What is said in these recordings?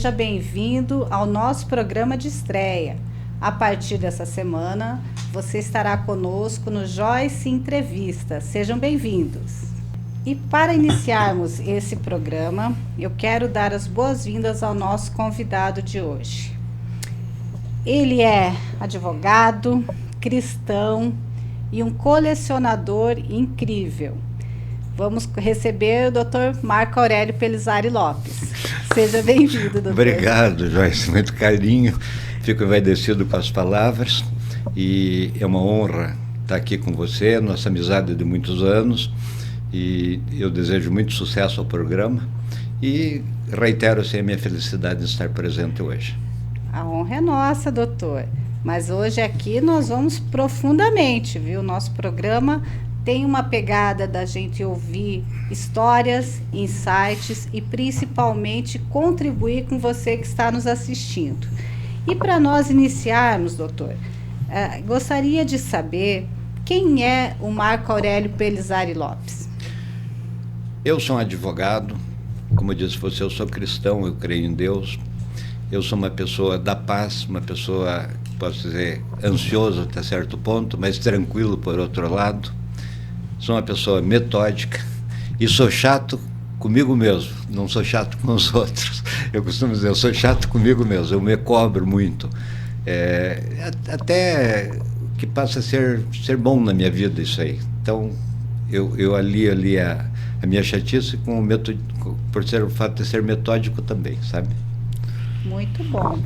seja bem-vindo ao nosso programa de estreia. A partir dessa semana, você estará conosco no Joyce Entrevista. Sejam bem-vindos. E para iniciarmos esse programa, eu quero dar as boas-vindas ao nosso convidado de hoje. Ele é advogado, cristão e um colecionador incrível. Vamos receber o Dr. Marco Aurélio Pelizari Lopes. Seja bem-vindo, doutor. Obrigado, Joyce. Muito carinho. Fico envaidecido com as palavras e é uma honra estar aqui com você, nossa amizade de muitos anos, e eu desejo muito sucesso ao programa e reitero assim, a minha felicidade de estar presente hoje. A honra é nossa, doutor. Mas hoje aqui nós vamos profundamente, viu? Nosso programa tem uma pegada da gente ouvir histórias, insights e principalmente contribuir com você que está nos assistindo. E para nós iniciarmos, doutor, gostaria de saber quem é o Marco Aurélio Pelizari Lopes. Eu sou um advogado, como eu disse você, eu sou cristão, eu creio em Deus. Eu sou uma pessoa da paz, uma pessoa, posso dizer, ansiosa até certo ponto, mas tranquilo por outro lado. Sou uma pessoa metódica e sou chato comigo mesmo, não sou chato com os outros. Eu costumo dizer, eu sou chato comigo mesmo, eu me cobro muito. Até que passa a ser bom na minha vida isso aí. Então, eu ali a minha chatice com o método, por ser o fato de ser metódico também, sabe? Muito bom.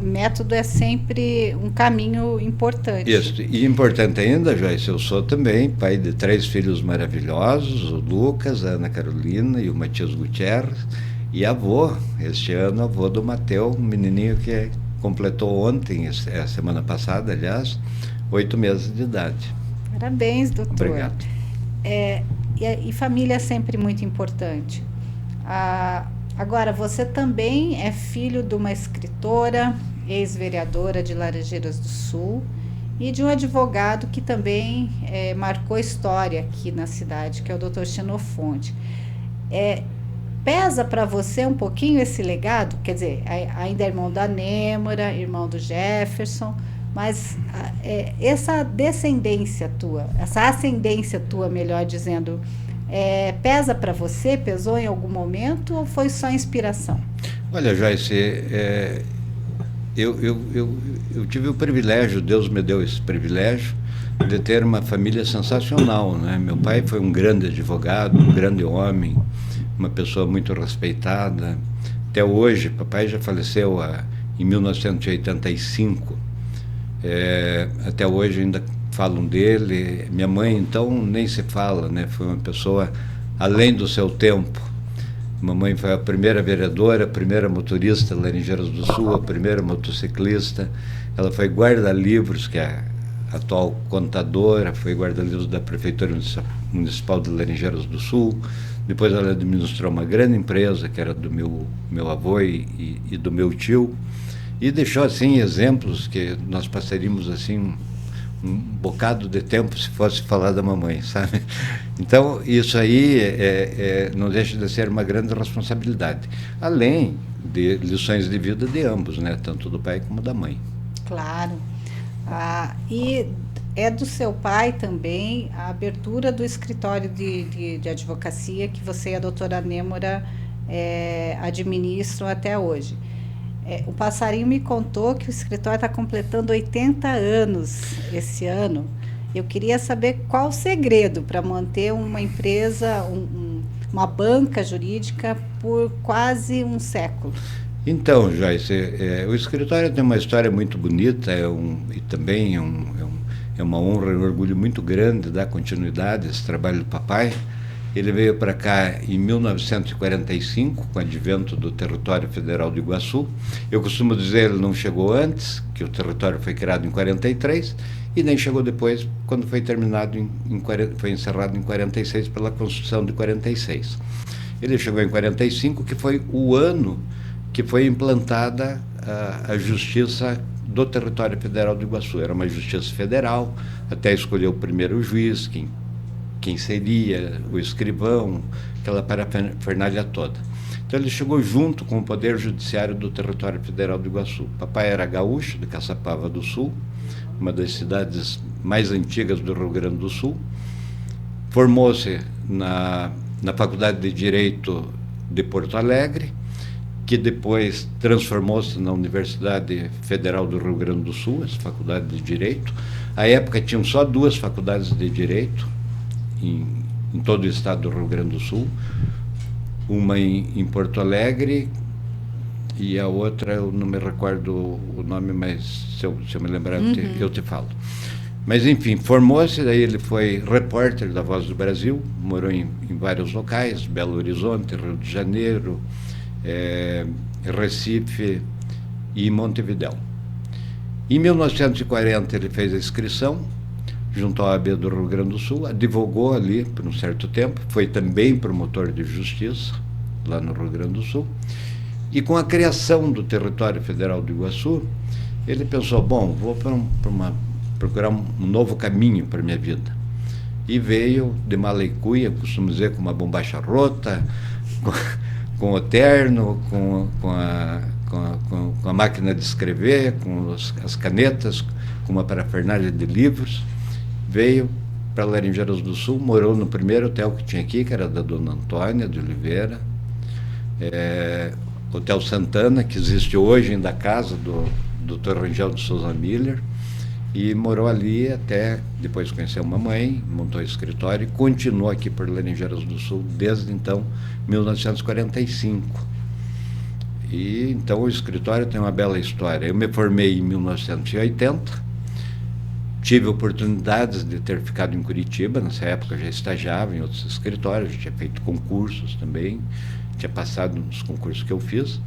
Método é sempre um caminho importante. Isso, e importante ainda, Joyce, eu sou também pai de 3 filhos maravilhosos, o Lucas, a Ana Carolina e o Matias Gutierrez, e avô, este ano, avô do Mateu, um menininho que completou ontem, a semana passada, aliás, 8 meses de idade. Parabéns, doutor. Obrigado. E família é sempre muito importante. Agora, você também é filho de uma escritora, ex-vereadora de Laranjeiras do Sul, e de um advogado que também marcou história aqui na cidade, que é o Dr. Xenofonte. Pesa para você um pouquinho esse legado? Quer dizer, ainda é irmão da Nêmora, irmão do Jefferson, mas essa descendência tua, essa ascendência tua, melhor dizendo, pesa para você? Pesou em algum momento ou foi só inspiração? Olha, Joyce, eu tive o privilégio, Deus me deu esse privilégio de ter uma família sensacional, né? Meu pai foi um grande advogado, um grande homem, uma pessoa muito respeitada. Até hoje, papai já faleceu em 1985, até hoje ainda falam dele. Minha mãe, então, nem se fala, né? Foi uma pessoa além do seu tempo. Mamãe foi a primeira vereadora, a primeira motorista de Laranjeiras do Sul, a primeira motociclista. Ela foi guarda-livros, que é a atual contadora, foi guarda-livros da Prefeitura Municipal de Laranjeiras do Sul. Depois ela administrou uma grande empresa, que era do meu avô e do meu tio. E deixou, assim, exemplos que nós passaríamos, assim, um bocado de tempo se fosse falar da mamãe, sabe? Então, isso aí não deixa de ser uma grande responsabilidade, além de lições de vida de ambos, né? Tanto do pai como da mãe. Claro. E é do seu pai também a abertura do escritório de advocacia que você e a doutora Nêmora administram até hoje. O passarinho me contou que o escritório está completando 80 anos esse ano. Eu queria saber qual o segredo para manter uma empresa, uma banca jurídica por quase um século. Então, Joyce, o escritório tem uma história muito bonita, e também é uma honra e um orgulho muito grande dar continuidade a esse trabalho do papai. Ele veio para cá em 1945, com o advento do Território Federal do Iguaçu. Eu costumo dizer, ele não chegou antes, que o território foi criado em 43, e nem chegou depois, quando foi foi encerrado em 46 pela Constituição de 46. Ele chegou em 45, que foi o ano que foi implantada a Justiça do Território Federal do Iguaçu. Era uma justiça federal, até escolher o primeiro juiz, quem seria, o escrivão, aquela parafernália toda. Então ele chegou junto com o Poder Judiciário do Território Federal do Iguaçu. Papai era gaúcho, de Caçapava do Sul, uma das cidades mais antigas do Rio Grande do Sul. Formou-se na Faculdade de Direito de Porto Alegre, que depois transformou-se na Universidade Federal do Rio Grande do Sul, essa faculdade de Direito. À época tinham só 2 faculdades de Direito em todo o estado do Rio Grande do Sul, uma em Porto Alegre e a outra, eu não me recordo o nome, mas se eu me lembrar eu te falo. Mas enfim, formou-se, daí ele foi repórter da Voz do Brasil, morou em vários locais, Belo Horizonte, Rio de Janeiro, Recife e Montevidéu. Em 1940 ele fez a inscrição junto à OAB do Rio Grande do Sul, advogou ali por um certo tempo, foi também promotor de justiça lá no Rio Grande do Sul, e com a criação do Território Federal do Iguaçu, ele pensou, bom, vou procurar um novo caminho para a minha vida. E veio de mala e cuia, costumo dizer, com uma bombacha rota, com o terno, com a máquina de escrever, com as canetas, com uma parafernália de livros. Veio para Laranjeiras do Sul, morou no primeiro hotel que tinha aqui, que era da Dona Antônia de Oliveira, Hotel Santana, que existe hoje ainda a casa do Dr. Rangel de Souza Miller, e morou ali até depois conheceu uma mãe, montou escritório e continuou aqui por Laranjeiras do Sul desde então, 1945. E então o escritório tem uma bela história. Eu me formei em 1980, tive oportunidades de ter ficado em Curitiba, nessa época eu já estagiava em outros escritórios, já tinha feito concursos também, tinha passado nos concursos que eu fiz,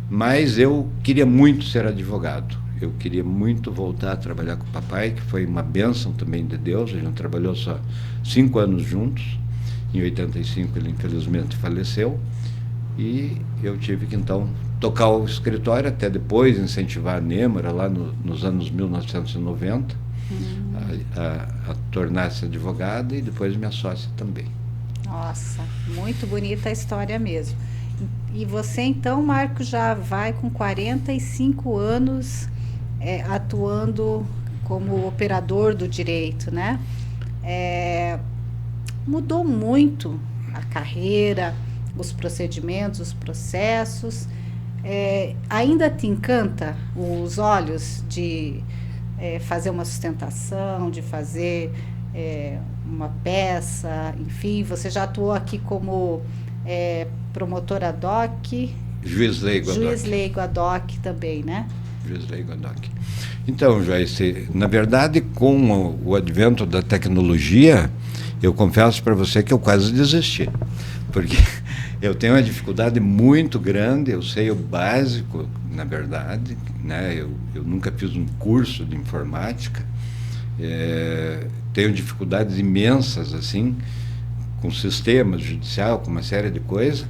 mas eu queria muito ser advogado. Eu queria muito voltar a trabalhar com o papai, que foi uma bênção também de Deus. A gente trabalhou só 5 anos juntos. Em 85 ele infelizmente faleceu. E eu tive que então tocar o escritório, até depois incentivar a Nêmora, lá nos anos 1990, a tornar-se advogada, e depois minha sócia também. Nossa, muito bonita a história mesmo. E você então, Marco, já vai com 45 anos atuando como operador do direito, né? Mudou muito a carreira, os procedimentos, os processos. Ainda te encanta os olhos de fazer uma sustentação, de fazer uma peça, enfim, você já atuou aqui como promotor ad hoc, juiz leigo ad hoc também, né? Juiz leigo ad hoc. Então, Joyce, na verdade, com o advento da tecnologia, eu confesso para você que eu quase desisti, porque eu tenho uma dificuldade muito grande, eu sei o básico, na verdade, né? Eu nunca fiz um curso de informática, tenho dificuldades imensas, assim, com sistemas judicial, com uma série de coisas,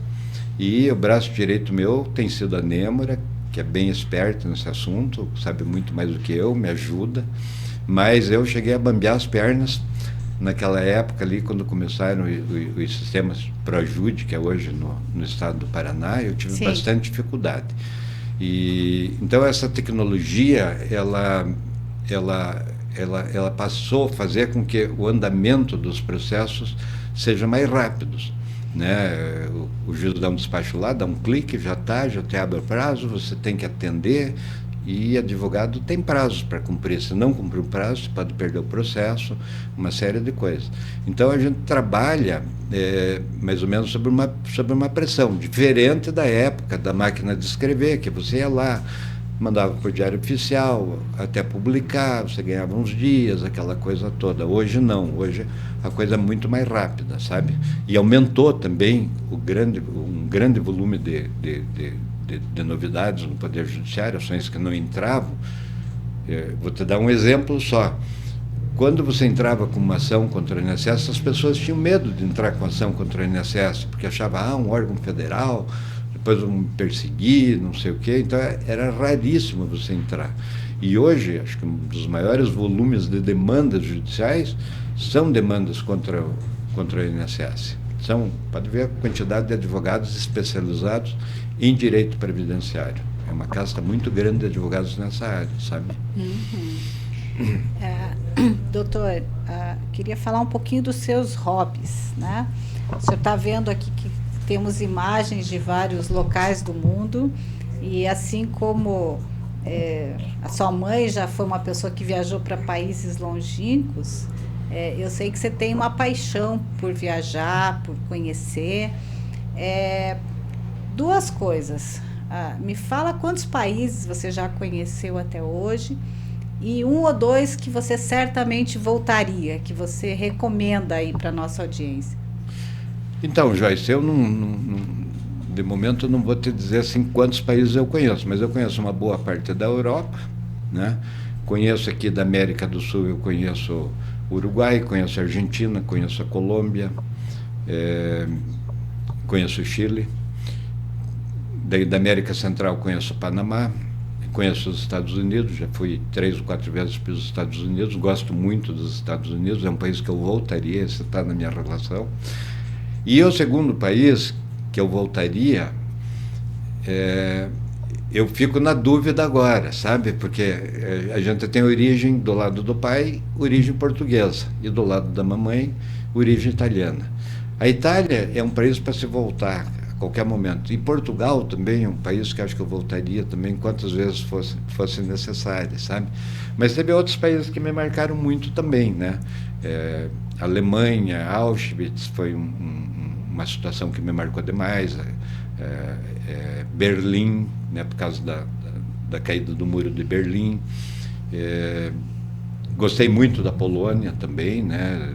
e o braço direito meu tem sido a Nêmora, que é bem esperta nesse assunto, sabe muito mais do que eu, me ajuda, mas eu cheguei a bambear as pernas naquela época ali, quando começaram os sistemas ProJude, que é hoje no estado do Paraná, eu tive bastante dificuldade. E então essa tecnologia, ela passou a fazer com que o andamento dos processos seja mais rápidos, né? O juiz dá um despacho lá, dá um clique, já te abre o prazo, você tem que atender, e advogado tem prazos para cumprir. Se não cumprir o prazo, você pode perder o processo, uma série de coisas. Então a gente trabalha mais ou menos sobre uma pressão, diferente da época da máquina de escrever, que você ia lá, mandava por diário oficial, até publicar, você ganhava uns dias, aquela coisa toda. Hoje não, hoje a coisa é muito mais rápida, sabe? E aumentou também um grande volume de novidades no Poder Judiciário, ações que não entravam. Vou te dar um exemplo só. Quando você entrava com uma ação contra o INSS, as pessoas tinham medo de entrar com ação contra o INSS, porque achavam, um órgão federal, depois vão me perseguir, não sei o quê. Então era raríssimo você entrar. E hoje, acho que um dos maiores volumes de demandas judiciais são demandas contra o INSS. Pode ver a quantidade de advogados especializados em direito previdenciário. É uma casta muito grande de advogados nessa área, sabe? Doutor, queria falar um pouquinho dos seus hobbies, né? O senhor está vendo aqui que temos imagens de vários locais do mundo e assim como a sua mãe já foi uma pessoa que viajou para países longínquos, eu sei que você tem uma paixão por viajar, por conhecer. Duas coisas. Me fala quantos países você já conheceu até hoje e um ou dois que você certamente voltaria, que você recomenda aí para a nossa audiência. Então, Joyce, eu de momento não vou te dizer assim quantos países eu conheço, mas eu conheço uma boa parte da Europa, né? Conheço aqui da América do Sul, eu conheço o Uruguai, conheço a Argentina, conheço a Colômbia, conheço o Chile. Da América Central conheço o Panamá, conheço os Estados Unidos, já fui 3 ou 4 vezes para os Estados Unidos, gosto muito dos Estados Unidos, é um país que eu voltaria, esse está na minha relação. E o segundo país que eu voltaria, eu fico na dúvida agora, sabe? Porque a gente tem origem do lado do pai, origem portuguesa, e do lado da mamãe, origem italiana. A Itália é um país para se voltar qualquer momento. E Portugal também é um país que acho que eu voltaria também quantas vezes fosse necessário, sabe? Mas teve outros países que me marcaram muito também, né? Alemanha, Auschwitz foi uma situação que me marcou demais. Berlim, né, por causa da caída do muro de Berlim. Gostei muito da Polônia também, né,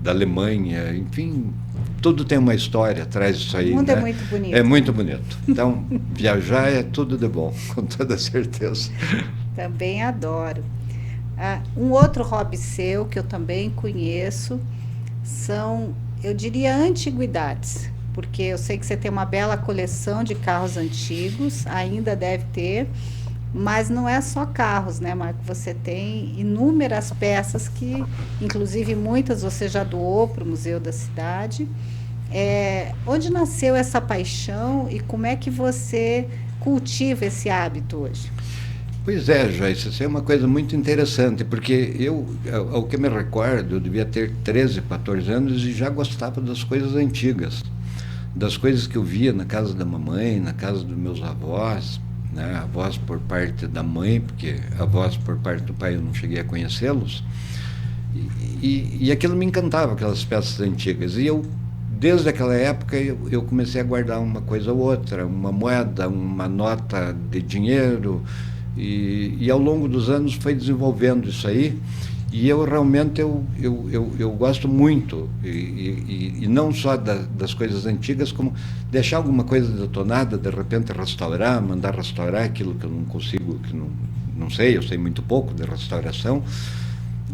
da Alemanha, enfim, tudo tem uma história atrás disso aí. O mundo, né? é muito bonito. É muito bonito. Então, viajar é tudo de bom, com toda certeza. Também adoro. Um outro hobby seu, que eu também conheço, são, eu diria, antiguidades, porque eu sei que você tem uma bela coleção de carros antigos, ainda deve ter, mas não é só carros, né, Marco? Você tem inúmeras peças que, inclusive, muitas você já doou para o Museu da Cidade. Onde nasceu essa paixão e como é que você cultiva esse hábito hoje? Pois é, Joyce, isso é uma coisa muito interessante, porque ao que me recordo, eu devia ter 13, 14 anos e já gostava das coisas antigas, das coisas que eu via na casa da mamãe, na casa dos meus avós, né? Avós por parte da mãe, porque avós por parte do pai eu não cheguei a conhecê-los, e aquilo me encantava, aquelas peças antigas, e eu, desde aquela época, eu comecei a guardar uma coisa ou outra, uma moeda, uma nota de dinheiro, e ao longo dos anos foi desenvolvendo isso aí, e eu realmente eu gosto muito, e não só das coisas antigas, como deixar alguma coisa detonada, de repente restaurar, mandar restaurar aquilo que eu não consigo, que não sei, eu sei muito pouco de restauração,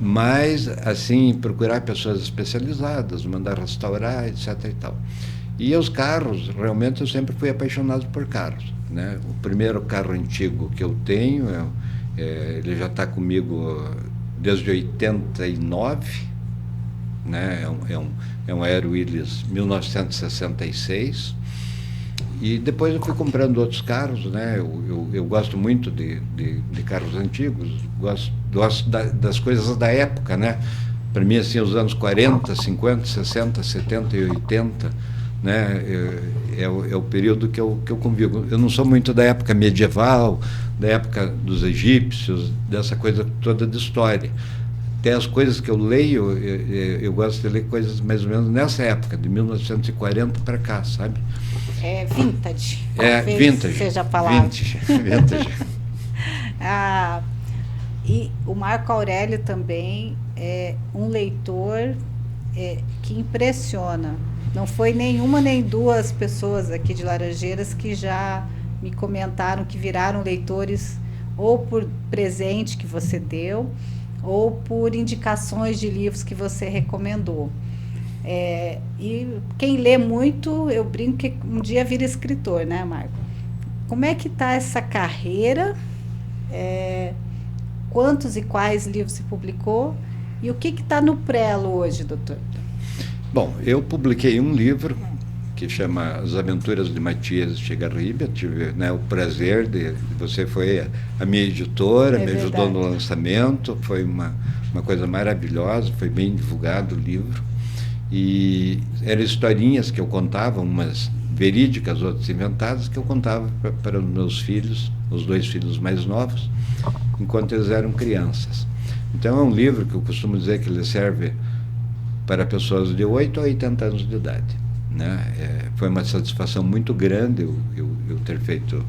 mas assim, procurar pessoas especializadas, mandar restaurar, etc. e tal. E os carros, realmente eu sempre fui apaixonado por carros, né? O primeiro carro antigo que eu tenho, ele já está comigo desde 89, né? É um Aero Willys 1966, e depois eu fui comprando outros carros, né? Eu gosto muito de carros antigos, gosto das coisas da época, né? Para mim, assim, os anos 40, 50, 60, 70 e 80, né? É o período que eu convivo. Eu não sou muito da época medieval, da época dos egípcios, dessa coisa toda de história. Até as coisas que eu leio, eu gosto de ler coisas mais ou menos nessa época, de 1940 para cá, sabe? Vintage. Vintage. Seja a palavra. Vintage. E o Marco Aurélio também é um leitor que impressiona. Não foi nenhuma nem duas pessoas aqui de Laranjeiras que já me comentaram que viraram leitores ou por presente que você deu ou por indicações de livros que você recomendou. E quem lê muito, eu brinco que um dia vira escritor, né, Marco? Como é que está essa carreira? Quantos e quais livros se publicou? E o que está no prelo hoje, doutor? Bom, eu publiquei um livro que chama As Aventuras de Matias Echegarribia. Tive, né, o prazer de você foi a minha editora, me ajudou no lançamento, foi uma coisa maravilhosa, foi bem divulgado o livro. E eram historinhas que eu contava, umas verídicas, outras inventadas, que eu contava para os meus filhos, os 2 filhos mais novos, enquanto eles eram crianças. Então é um livro que eu costumo dizer que ele serve para pessoas de 8 a 80 anos de idade, né? Foi uma satisfação muito grande eu ter feito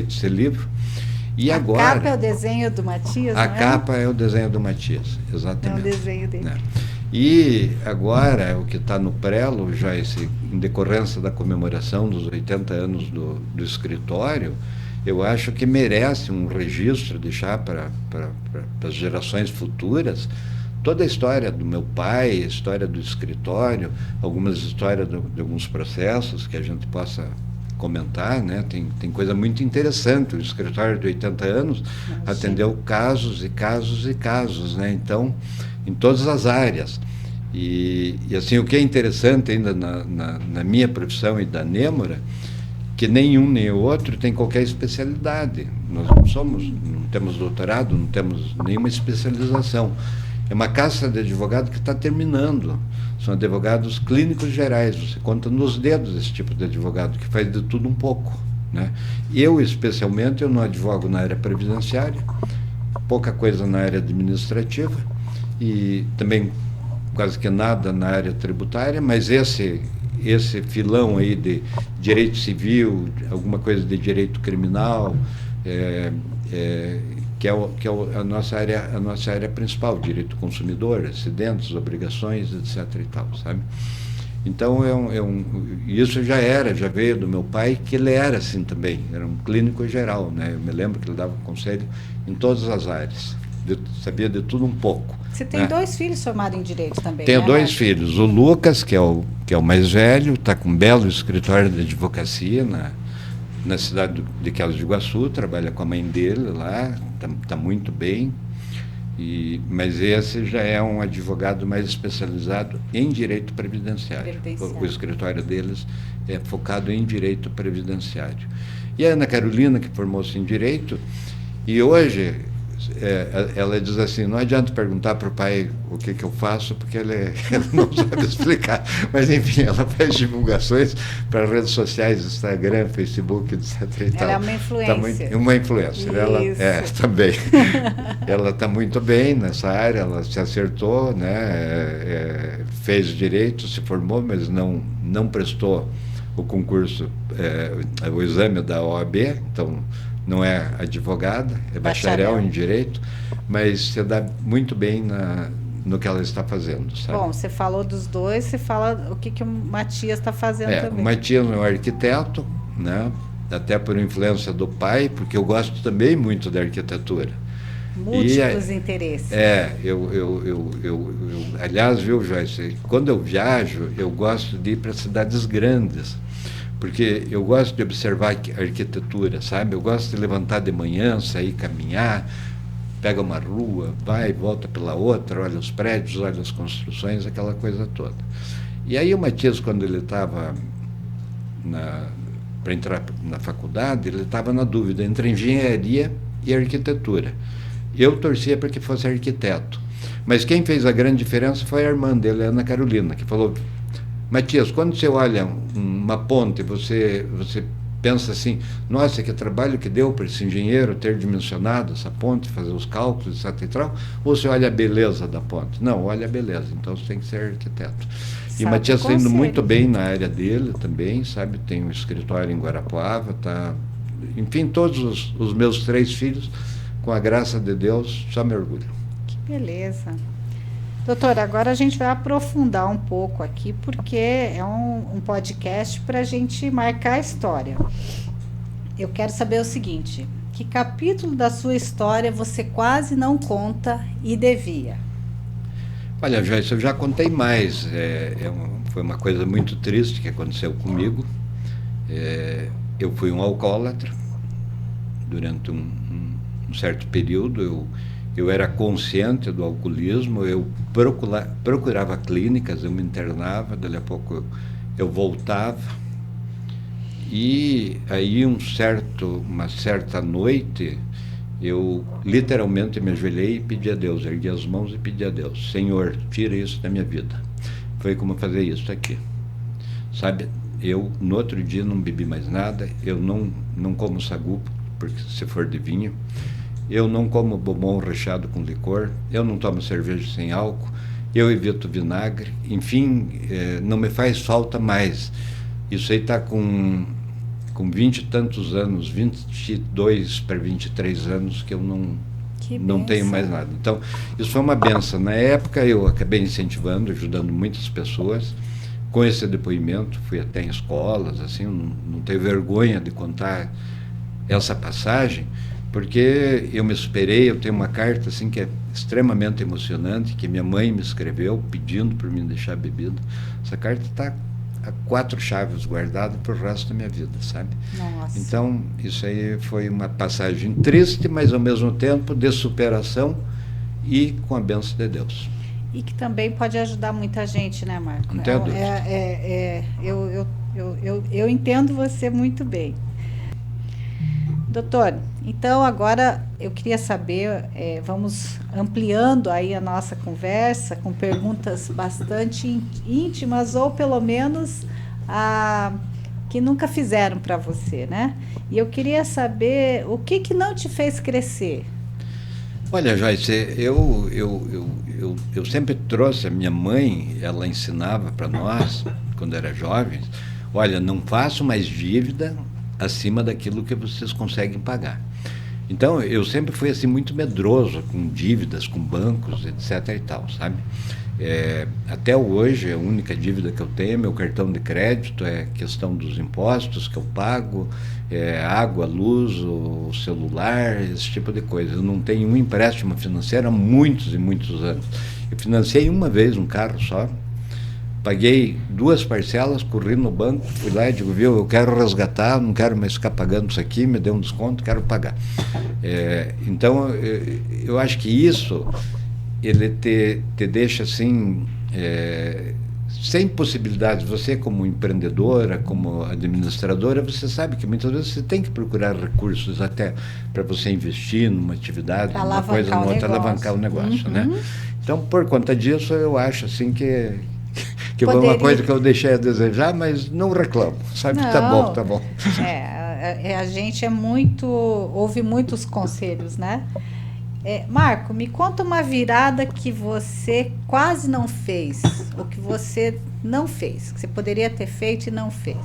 esse livro. E agora, a capa é o desenho do Matias, a capa é o desenho do Matias, exatamente. É o desenho dele. Né? E agora, o que está no prelo, Joyce, em decorrência da comemoração dos 80 anos do escritório, eu acho que merece um registro, deixar para as gerações futuras, toda a história do meu pai, a história do escritório, algumas histórias de alguns processos que a gente possa comentar, né? Tem coisa muito interessante. O escritório de 80 anos atendeu casos e casos e casos, né? Então, em todas as áreas. E assim, o que é interessante ainda na minha profissão e da Nêmora, que nenhum nem o outro tem qualquer especialidade. Nós não temos doutorado, não temos nenhuma especialização. É uma caça de advogado que está terminando. São advogados clínicos gerais. Você conta nos dedos esse tipo de advogado, que faz de tudo um pouco, né? Eu, especialmente, eu não advogo na área previdenciária, pouca coisa na área administrativa e também quase que nada na área tributária, mas esse filão aí de direito civil, alguma coisa de direito criminal, que é a nossa área principal, direito do consumidor, acidentes, obrigações, etc. e tal, sabe? Então, isso já veio do meu pai, que ele era assim também, era um clínico geral, né? Eu me lembro que ele dava conselho em todas as áreas, sabia de tudo um pouco. Você tem 2 filhos formados em Direito também, Tenho né, 2 filhos. O Lucas, que é o mais velho, está com um belo escritório de advocacia na cidade de Queiroz de Iguaçu, trabalha com a mãe dele lá, está muito bem. Mas esse já é um advogado mais especializado em direito previdenciário. O escritório deles é focado em direito previdenciário. E a Ana Carolina, que formou-se em direito, e hoje ela diz assim, não adianta perguntar para o pai o que eu faço, porque ele não sabe explicar. Mas, enfim, ela faz divulgações para redes sociais, Instagram, Facebook, etc. E tal. Ela é uma influência. Uma influência. Ela também. Ela está muito bem nessa área, ela se acertou, né? Fez direito, se formou, mas não prestou o concurso, o exame da OAB, então não é advogada, é bacharel em Direito, mas se dá muito bem no que ela está fazendo, sabe? Bom, você falou dos 2, você fala o que o Matias está fazendo também. O Matias é um arquiteto, né? Até por influência do pai, porque eu gosto também muito da arquitetura. Múltiplos interesses. Aliás, viu, Joyce, quando eu viajo, eu gosto de ir para cidades grandes, porque eu gosto de observar a arquitetura, sabe? Eu gosto de levantar de manhã, sair caminhar, pega uma rua, vai e volta pela outra, olha os prédios, olha as construções, aquela coisa toda. E aí o Matias, quando ele estava para entrar na faculdade, ele estava na dúvida entre engenharia e arquitetura. Eu torcia para que fosse arquiteto. Mas quem fez a grande diferença foi a irmã dele, a Ana Carolina, que falou: Matias, quando você olha uma ponte, você pensa assim, nossa, que trabalho que deu para esse engenheiro ter dimensionado essa ponte, fazer os cálculos, etc. e tal, ou você olha a beleza da ponte? Não, olha a beleza, então você tem que ser arquiteto. E o Matias está indo muito bem na área dele também, sabe? Tem um escritório em Guarapuava, tá... Enfim, todos os meus 3 filhos, com a graça de Deus, só me orgulho. Que beleza. Doutora, agora a gente vai aprofundar um pouco aqui, porque é um podcast para a gente marcar a história. Eu quero saber o seguinte: que capítulo da sua história você quase não conta e devia? Olha, Joyce, eu já contei mais. Foi uma coisa muito triste que aconteceu comigo. Eu fui um alcoólatra durante um certo período. eu era consciente do alcoolismo, eu procurava clínicas, eu me internava, dali a pouco eu voltava. E aí uma certa noite, eu literalmente me ajoelhei e pedi a Deus, ergui as mãos e pedi a Deus: Senhor, tira isso da minha vida. Foi como fazer isso aqui. Sabe, eu no outro dia não bebi mais nada, eu não como sagu, porque se for de vinho, eu não como bombom recheado com licor, eu não tomo cerveja sem álcool, eu evito vinagre, enfim, não me faz falta mais. Isso aí está com 20 e tantos anos, 22 para 23 anos, que eu não tenho mais nada. Então, isso foi uma benção. Na época, eu acabei incentivando, ajudando muitas pessoas. Com esse depoimento, fui até em escolas, assim, não tenho vergonha de contar essa passagem, porque eu me superei. Eu tenho uma carta assim que é extremamente emocionante, que minha mãe me escreveu pedindo para mim deixar a bebida. Essa carta está a 4 chaves guardada para o resto da minha vida, sabe? Nossa. Então, isso aí foi uma passagem triste, mas ao mesmo tempo de superação e com a bênção de Deus. E que também pode ajudar muita gente, né, Marco? Não tenho dúvida. Eu entendo você muito bem. Doutor, então agora eu queria saber, vamos ampliando aí a nossa conversa com perguntas bastante íntimas, ou pelo menos que nunca fizeram para você, né? E eu queria saber o que não te fez crescer. Olha, Joyce, eu sempre trouxe, a minha mãe, ela ensinava para nós, quando era jovens: olha, não façam mais dívida acima daquilo que vocês conseguem pagar. Então, eu sempre fui assim muito medroso com dívidas, com bancos, etc. e tal, sabe? Até hoje, a única dívida que eu tenho é meu cartão de crédito, é questão dos impostos que eu pago, água, luz, o celular, esse tipo de coisa. Eu não tenho um empréstimo financeiro há muitos e muitos anos. Eu financiei uma vez um carro só, paguei 2 parcelas, corri no banco, fui lá e digo: viu, eu quero resgatar, não quero mais ficar pagando isso aqui, me deu um desconto, quero pagar. Então, eu acho que isso, ele te deixa assim, sem possibilidades. Você, como empreendedora, como administradora, você sabe que muitas vezes você tem que procurar recursos até para você investir numa atividade, numa coisa, numa outra, alavancar o negócio, né? Então, por conta disso, eu acho assim que foi uma coisa que eu deixei a desejar, mas não reclamo, sabe? Não, tá bom. A gente ouve muitos conselhos, né? Marco, me conta uma virada que você quase não fez, ou que você não fez, que você poderia ter feito e não fez.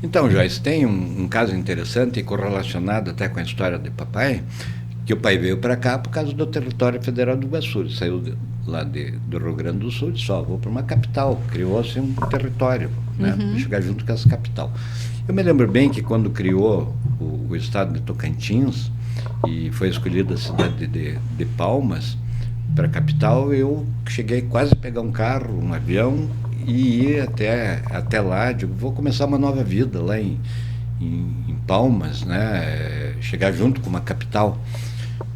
Então, Joyce, tem um caso interessante e correlacionado até com a história de papai, que o pai veio para cá por causa do território federal do Iguaçu. Ele saiu lá do Rio Grande do Sul, só vou para uma capital, criou-se um território, né, para chegar junto com essa capital. Eu me lembro bem que quando criou o estado de Tocantins e foi escolhida a cidade de Palmas para a capital, eu cheguei quase a pegar um carro, um avião e ir até lá. Digo, vou começar uma nova vida lá em Palmas, né, chegar junto com uma capital.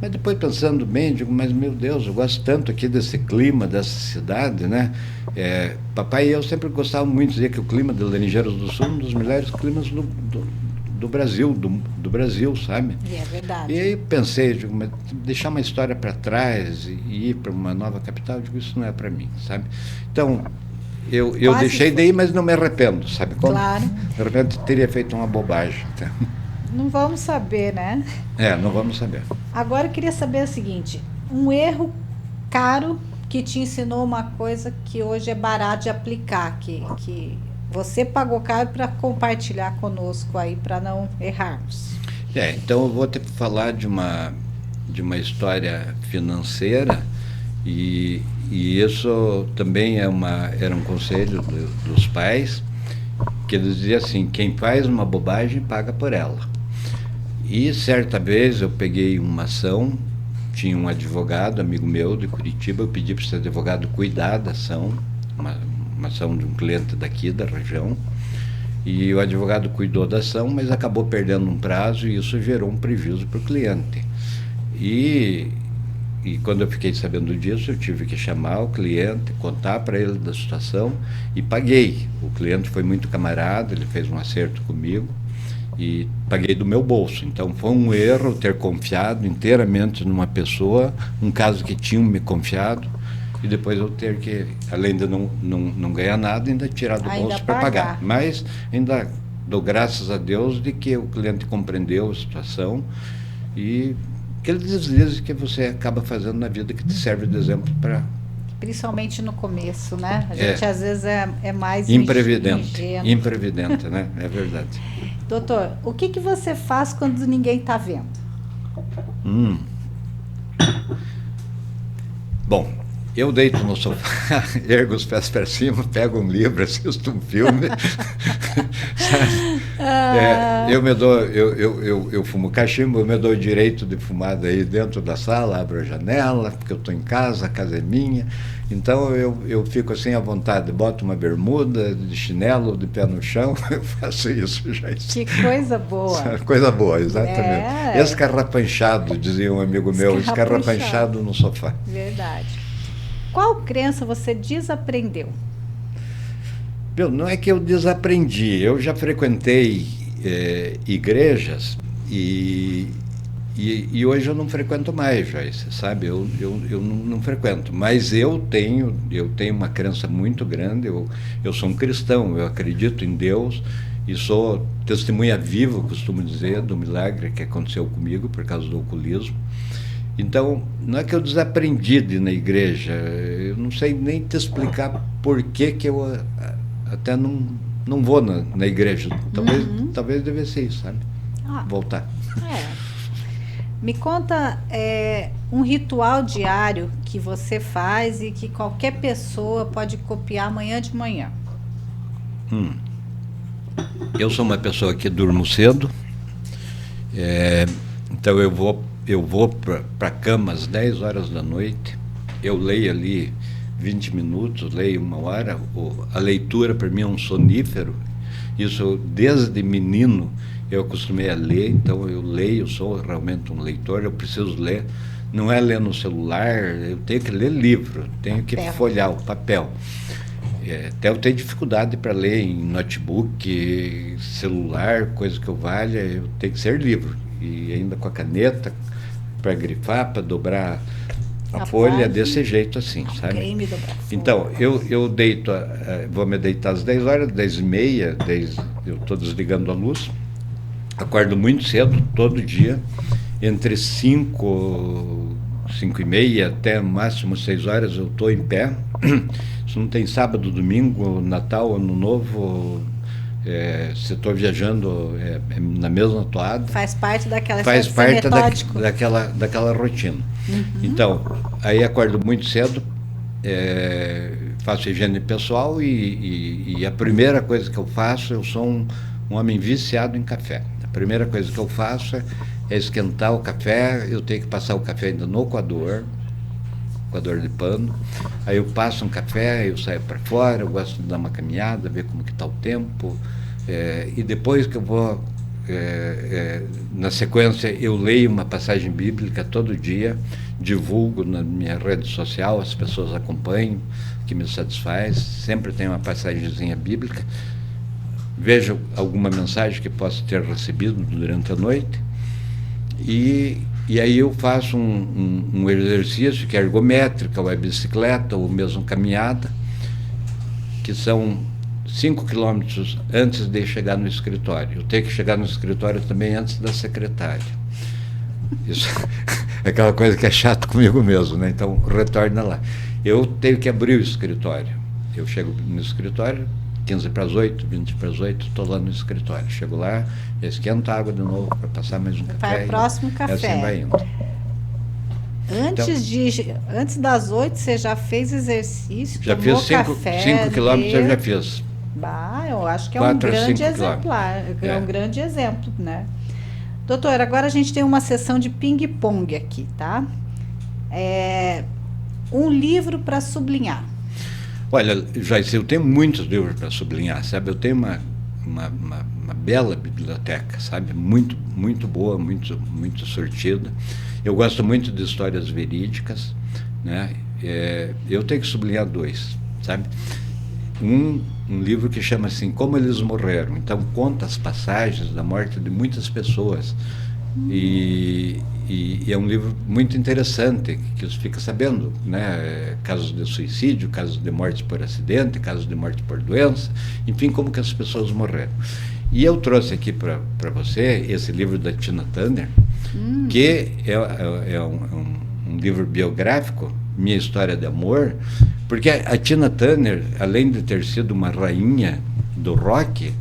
Mas depois, pensando bem, digo: mas meu Deus, eu gosto tanto aqui desse clima, dessa cidade, né? Papai e eu sempre gostávamos muito de dizer que o clima de Laranjeiras do Sul é um dos melhores climas do Brasil, do Brasil, sabe? E é verdade. E aí pensei, digo, mas deixar uma história para trás e ir para uma nova capital, digo, isso não é para mim, sabe? Então, eu deixei de ir, mas não me arrependo, sabe como? Claro. De repente teria feito uma bobagem. Então. Não vamos saber, né? Não vamos saber. Agora eu queria saber o seguinte: um erro caro que te ensinou uma coisa que hoje é barato de aplicar, que você pagou caro para compartilhar conosco aí, para não errarmos. Então eu vou te falar de uma história financeira, e isso também era um conselho dos pais, que eles diziam assim: quem faz uma bobagem paga por ela. E certa vez eu peguei uma ação, tinha um advogado, amigo meu de Curitiba, eu pedi para esse advogado cuidar da ação, uma ação de um cliente daqui da região, e o advogado cuidou da ação, mas acabou perdendo um prazo e isso gerou um prejuízo para o cliente. E E quando eu fiquei sabendo disso, eu tive que chamar o cliente, contar para ele da situação e paguei. O cliente foi muito camarada, ele fez um acerto comigo e paguei do meu bolso. Então foi um erro ter confiado inteiramente numa pessoa, um caso que tinham me confiado, e depois eu ter que, além de não ganhar nada, ainda tirar do bolso para pagar. Mas ainda dou graças a Deus de que o cliente compreendeu a situação e aqueles deslizes que você acaba fazendo na vida que te serve de exemplo para... Principalmente no começo, né? A gente às vezes é mais imprevidente, né? É verdade. Doutor, o que você faz quando ninguém está vendo? Bom, eu deito no sofá, ergo os pés para cima, pego um livro, assisto um filme. Eu fumo cachimbo, eu me dou o direito de fumar daí dentro da sala, abro a janela, porque eu estou em casa, a casa é minha. Então eu fico assim à vontade, boto uma bermuda, de chinelo, de pé no chão, eu faço isso já. Que coisa boa. Coisa boa, exatamente. Escarrapanchado, dizia um amigo meu, escarrapanchado no sofá. Verdade. Qual crença você desaprendeu? Não é que eu desaprendi, eu já frequentei igrejas e hoje eu não frequento mais, Joyce, sabe? Eu não frequento, mas eu tenho uma crença muito grande, eu sou um cristão, eu acredito em Deus e sou testemunha viva, costumo dizer, do milagre que aconteceu comigo por causa do oculismo. Então, não é que eu desaprendi de ir na igreja, eu não sei nem te explicar por que eu até não vou na igreja. Talvez devesse ser isso, sabe? Voltar. Me conta um ritual diário que você faz e que qualquer pessoa pode copiar amanhã de manhã. Eu sou uma pessoa que durmo cedo, então eu vou para a cama às 10 horas da noite, eu leio ali 20 minutos, leio 1 hora, a leitura para mim é um sonífero, isso desde menino eu acostumei a ler, então eu leio, sou realmente um leitor, eu preciso ler, não é ler no celular, eu tenho que ler livro, tenho que folhear o papel. Até eu tenho dificuldade para ler em notebook, celular, coisa que eu valha, eu tenho que ser livro, e ainda com a caneta, para grifar, para dobrar a folha desse jeito assim, sabe? Então, eu deito, vou me deitar às 10 horas, 10h30, eu estou desligando a luz, acordo muito cedo, todo dia, entre 5h30 até máximo 6 horas eu estou em pé. Se não tem sábado, domingo, Natal, Ano Novo, se estou viajando na mesma toada. Faz parte daquela daquela rotina. Então, aí acordo muito cedo, faço higiene pessoal e a primeira coisa que eu faço, eu sou um homem viciado em café. A primeira coisa que eu faço é esquentar o café, eu tenho que passar o café ainda no coador de pano, aí eu passo um café, eu saio para fora, eu gosto de dar uma caminhada, ver como que está o tempo, e depois que eu vou, na sequência, eu leio uma passagem bíblica todo dia, divulgo na minha rede social, as pessoas acompanham, que me satisfaz, sempre tem uma passagemzinha bíblica, vejo alguma mensagem que possa ter recebido durante a noite, e aí eu faço um exercício que é ergométrica, ou é bicicleta, ou mesmo caminhada, que são 5 quilômetros antes de chegar no escritório. Eu tenho que chegar no escritório também antes da secretária. Isso é aquela coisa que é chato comigo mesmo, né? Então, retorna lá. Eu tenho que abrir o escritório. Eu chego no escritório, 15 para as 8, 20 para as 8, estou lá no escritório. Chego lá, esquento a água de novo para passar mais um café. Para o próximo café. Assim vai indo. Antes das 8, você já fez exercício? Já fiz 5 quilômetros, eu já fiz. Eu acho que é um grande exemplar. É um grande exemplo, né? Doutor, agora a gente tem uma sessão de ping-pong aqui, tá? Um livro para sublinhar. Olha, Joyce, eu tenho muitos livros para sublinhar, sabe? Eu tenho uma bela biblioteca, sabe? Muito boa, muito sortida. Eu gosto muito de histórias verídicas, né? Eu tenho que sublinhar dois, sabe? Um livro que chama assim, Como Eles Morreram. Então, conta as passagens da morte de muitas pessoas. E é um livro muito interessante, que você fica sabendo, né? Casos de suicídio, casos de morte por acidente, casos de morte por doença, enfim, como que as pessoas morreram. E eu trouxe aqui para você esse livro da Tina Turner, que é um livro biográfico, Minha História de Amor, porque a Tina Turner, além de ter sido uma rainha do rock,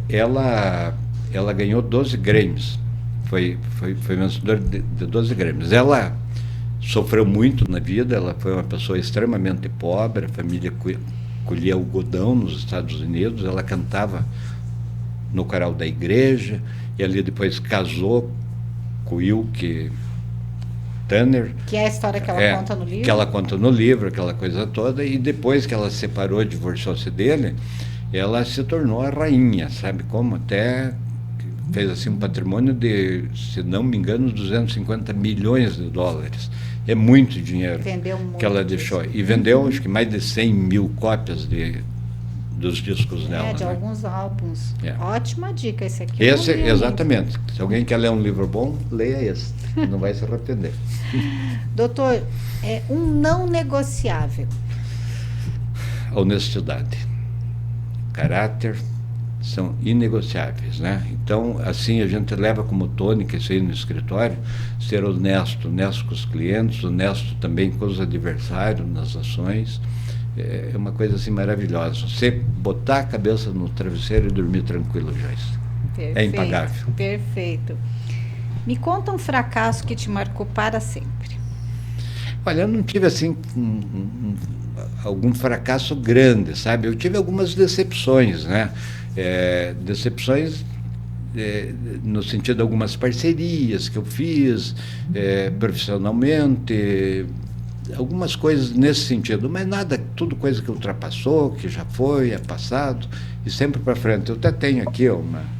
ela ganhou 12 Grammys. Foi vencedora de 12 Grammys. Ela sofreu muito na vida, ela foi uma pessoa extremamente pobre, a família colhia algodão nos Estados Unidos, ela cantava no coral da igreja, e ali depois casou com o Wilkie Turner. Que é a história que ela conta no livro? Que ela conta no livro, aquela coisa toda, e depois que ela separou, divorciou-se dele, ela se tornou a rainha, sabe como? Até fez assim um patrimônio de, se não me engano, 250 milhões de dólares. É muito dinheiro que ela deixou. E vendeu, acho que mais de 100 mil cópias dos discos dela. De alguns álbuns. Ótima dica esse aqui. Esse, exatamente. Se alguém quer ler um livro bom, leia esse. Não vai se arrepender. Doutor, um não negociável. A honestidade. Caráter são inegociáveis, né? Então, assim, a gente leva como tônica isso aí no escritório, ser honesto com os clientes, honesto também com os adversários nas ações. É uma coisa assim maravilhosa. Você botar a cabeça no travesseiro e dormir tranquilo, Joyce. Perfeito, é impagável. Perfeito. Me conta um fracasso que te marcou para sempre. Olha, eu não tive assim algum fracasso grande, sabe? Eu tive algumas decepções, né? Decepções no sentido de algumas parcerias que eu fiz profissionalmente, algumas coisas nesse sentido, mas nada, tudo coisa que ultrapassou, que já foi, é passado, e sempre para frente. Eu até tenho aqui uma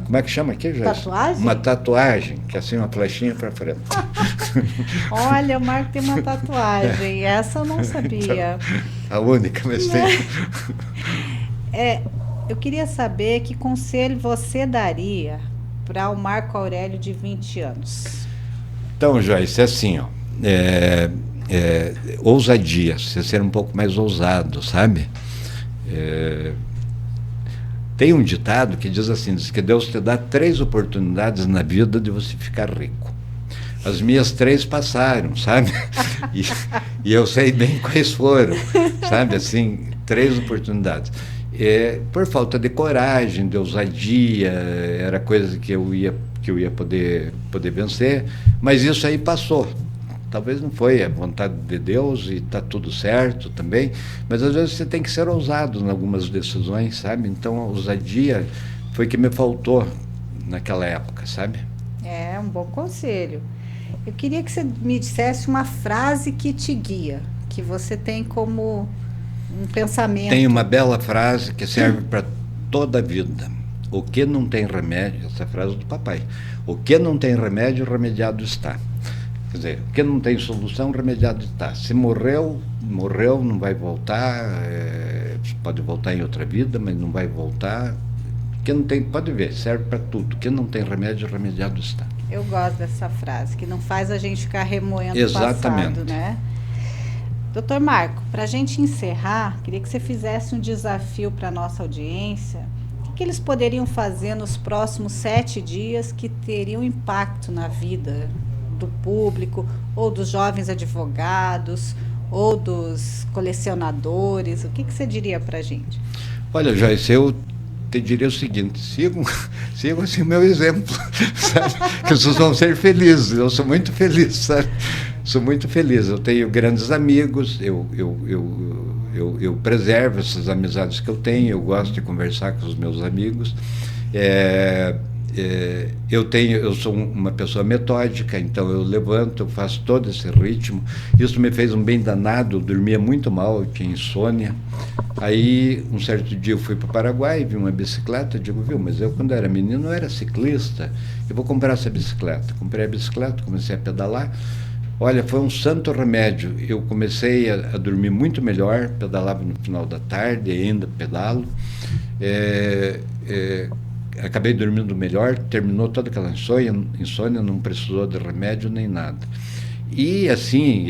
como é que chama aqui, Joyce? Tatuagem? Uma tatuagem, que é assim, uma flechinha para frente. Olha, o Marco tem uma tatuagem, essa eu não sabia. A única, mas tem. Eu queria saber que conselho você daria para o Marco Aurélio de 20 anos. Então, Joyce, é assim, ousadia, você ser um pouco mais ousado, sabe? Tem um ditado que diz assim, diz que Deus te dá 3 oportunidades na vida de você ficar rico. As minhas 3 passaram, sabe? E eu sei bem quais foram, sabe? Assim, 3 oportunidades. Por falta de coragem, de ousadia, era coisa que eu ia poder vencer, mas isso aí passou. Talvez não foi a vontade de Deus e está tudo certo também, mas às vezes você tem que ser ousado em algumas decisões, sabe? Então a ousadia foi que me faltou naquela época, sabe? É um bom conselho. Eu queria que você me dissesse uma frase que te guia, que você tem como um pensamento. Tem uma bela frase que serve para toda a vida. O que não tem remédio, essa frase do papai, o que não tem remédio, remediado está. Quer dizer, o que não tem solução, remediado está. Se morreu, não vai voltar, pode voltar em outra vida, mas não vai voltar. Que não tem, pode ver, serve para tudo. Que não tem remédio, remediado está. Eu gosto dessa frase, que não faz a gente ficar remoendo o passado, né? Doutor Marco, para a gente encerrar, queria que você fizesse um desafio para a nossa audiência. O que eles poderiam fazer nos próximos 7 dias que teriam impacto na vida do público, ou dos jovens advogados, ou dos colecionadores? O que você diria para a gente? Olha, Joyce, eu te diria o seguinte, sigam assim o meu exemplo, sabe? Que vocês vão ser felizes, eu sou muito feliz, sabe? Sou muito feliz, eu tenho grandes amigos, eu preservo essas amizades que eu tenho, eu gosto de conversar com os meus amigos, eu sou uma pessoa metódica, então eu levanto, eu faço todo esse ritmo. Isso me fez um bem danado, eu dormia muito mal, eu tinha insônia. Aí, um certo dia eu fui para o Paraguai, vi uma bicicleta, digo, viu, mas eu quando era menino eu era ciclista, eu vou comprar essa bicicleta. Comprei a bicicleta, comecei a pedalar. Olha, foi um santo remédio. Eu comecei a dormir muito melhor, pedalava no final da tarde, ainda pedalo. Acabei dormindo melhor, terminou toda aquela insônia, não precisou de remédio nem nada. E, assim,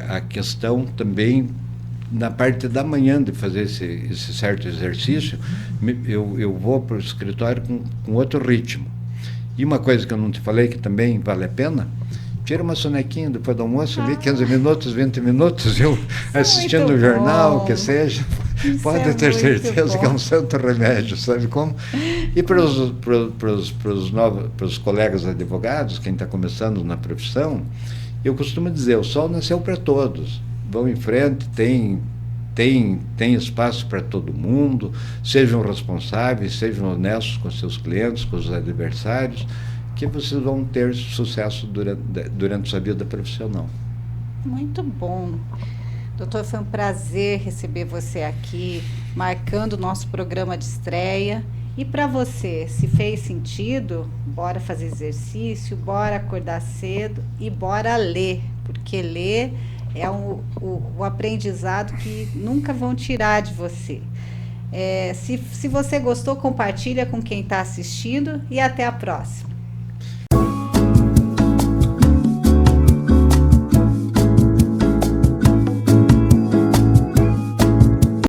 a questão também, na parte da manhã de fazer esse certo exercício, eu vou para o escritório com outro ritmo. E uma coisa que eu não te falei, que também vale a pena, tira uma sonequinha depois do almoço, ali 15 minutos, 20 minutos, eu assistindo o jornal, que seja, pode ter certeza que é um santo remédio, sabe como? E para os colegas advogados, quem está começando na profissão, eu costumo dizer, o sol nasceu para todos, vão em frente, tem espaço para todo mundo, sejam responsáveis, sejam honestos com seus clientes, com os adversários, que vocês vão ter sucesso durante sua vida profissional. Muito bom. Doutor, foi um prazer receber você aqui, marcando o nosso programa de estreia. E para você, se fez sentido, bora fazer exercício, bora acordar cedo e bora ler, porque ler é o aprendizado que nunca vão tirar de você. Se você gostou, compartilha com quem está assistindo e até a próxima.